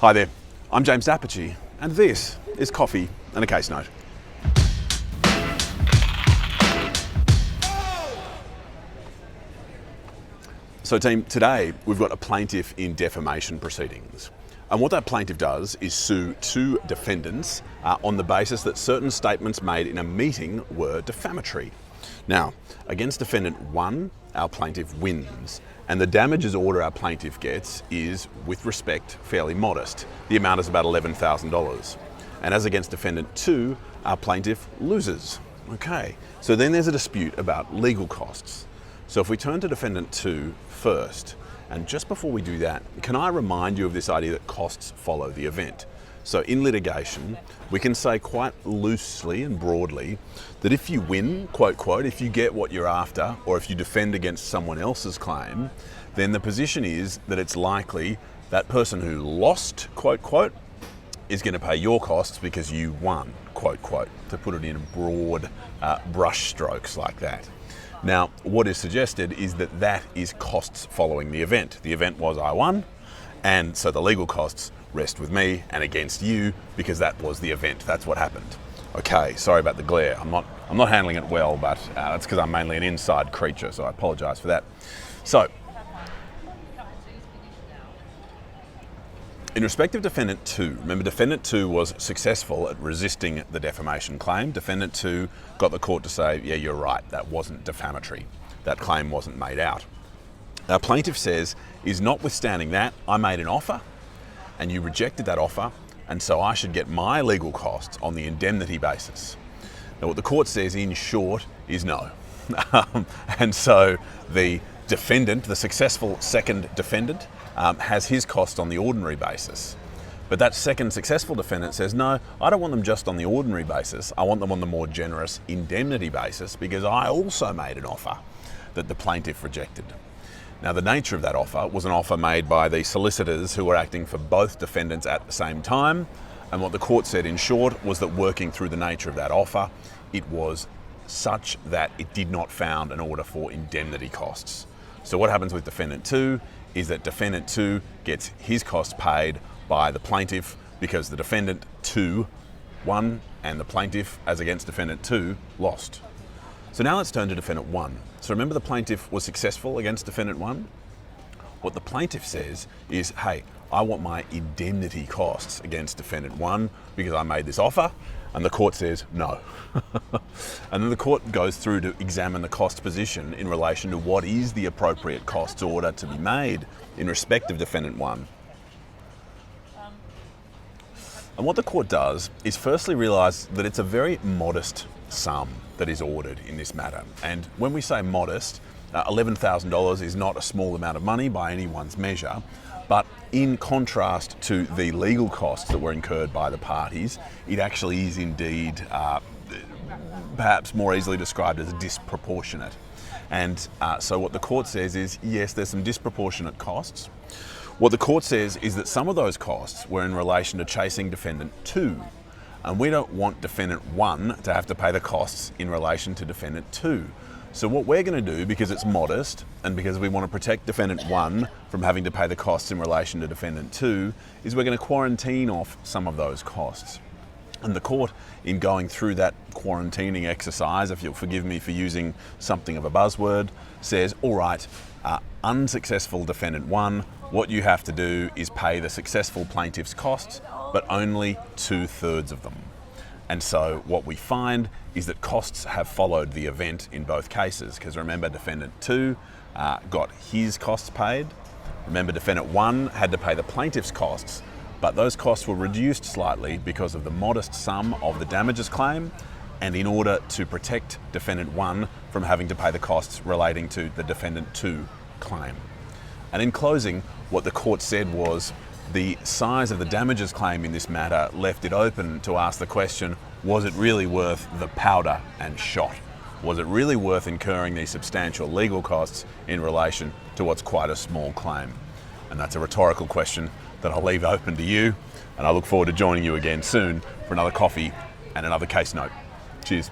Hi there, I'm James Appice, and this is Coffee and a Case Note. So team, today we've got a plaintiff in defamation proceedings. And what that plaintiff does is sue two defendants on the basis that certain statements made in a meeting were defamatory. Now, against defendant one, our plaintiff wins. And the damages order our plaintiff gets is, with respect, fairly modest. The amount is about $11,000. And as against defendant two, our plaintiff loses. Okay, so then there's a dispute about legal costs. So if we turn to defendant two first, and just before we do that, can I remind you of this idea that costs follow the event? So in litigation, we can say quite loosely and broadly that if you win, quote, quote, if you get what you're after, or if you defend against someone else's claim, then the position is that it's likely that person who lost, quote, quote, is going to pay your costs because you won, quote, quote, to put it in broad brush strokes like that. Now, what is suggested is that that is costs following the event. The event was I won, and so the legal costs rest with me and against you because that was the event. That's what happened. Okay, sorry about the glare. I'm not handling it well, but that's because I'm mainly an inside creature, so I apologise for that. So, in respect of defendant two, remember defendant two was successful at resisting the defamation claim. Defendant two got the court to say, yeah, you're right, that wasn't defamatory. That claim wasn't made out. Our plaintiff says, is notwithstanding that, I made an offer and you rejected that offer, and so I should get my legal costs on the indemnity basis. Now what the court says in short is no. And so the defendant, the successful second defendant, has his cost on the ordinary basis. But that second successful defendant says, no, I don't want them just on the ordinary basis. I want them on the more generous indemnity basis because I also made an offer that the plaintiff rejected. Now, the nature of that offer was an offer made by the solicitors who were acting for both defendants at the same time. And what the court said in short was that working through the nature of that offer, it was such that it did not found an order for indemnity costs. So what happens with defendant two is that defendant two gets his costs paid by the plaintiff because the defendant two won and the plaintiff, as against defendant two, lost. So now let's turn to defendant one. So remember the plaintiff was successful against defendant one? What the plaintiff says is, hey, I want my indemnity costs against defendant one because I made this offer, and the court says no. And then the court goes through to examine the cost position in relation to what is the appropriate costs order to be made in respect of defendant one. And what the court does is firstly realise that it's a very modest sum that is ordered in this matter. And when we say modest, $11,000 is not a small amount of money by anyone's measure, but in contrast to the legal costs that were incurred by the parties, it actually is indeed perhaps more easily described as disproportionate. And so what the court says is, yes, there's some disproportionate costs. What the court says is that some of those costs were in relation to chasing defendant two, and we don't want defendant one to have to pay the costs in relation to defendant two. So what we're going to do, because it's modest and because we want to protect defendant one from having to pay the costs in relation to defendant two, is we're going to quarantine off some of those costs. And the court, in going through that quarantining exercise, if you'll forgive me for using something of a buzzword, says, all right, unsuccessful defendant one, what you have to do is pay the successful plaintiff's costs, but only 2/3 of them. And so what we find is that costs have followed the event in both cases, because remember defendant two got his costs paid. Remember defendant one had to pay the plaintiff's costs, but those costs were reduced slightly because of the modest sum of the damages claim and in order to protect defendant one from having to pay the costs relating to the defendant two claim. And in closing, what the court said was the size of the damages claim in this matter left it open to ask the question, was it really worth the powder and shot? Was it really worth incurring these substantial legal costs in relation to what's quite a small claim? And that's a rhetorical question that I'll leave open to you, and I look forward to joining you again soon for another coffee and another case note. Cheers.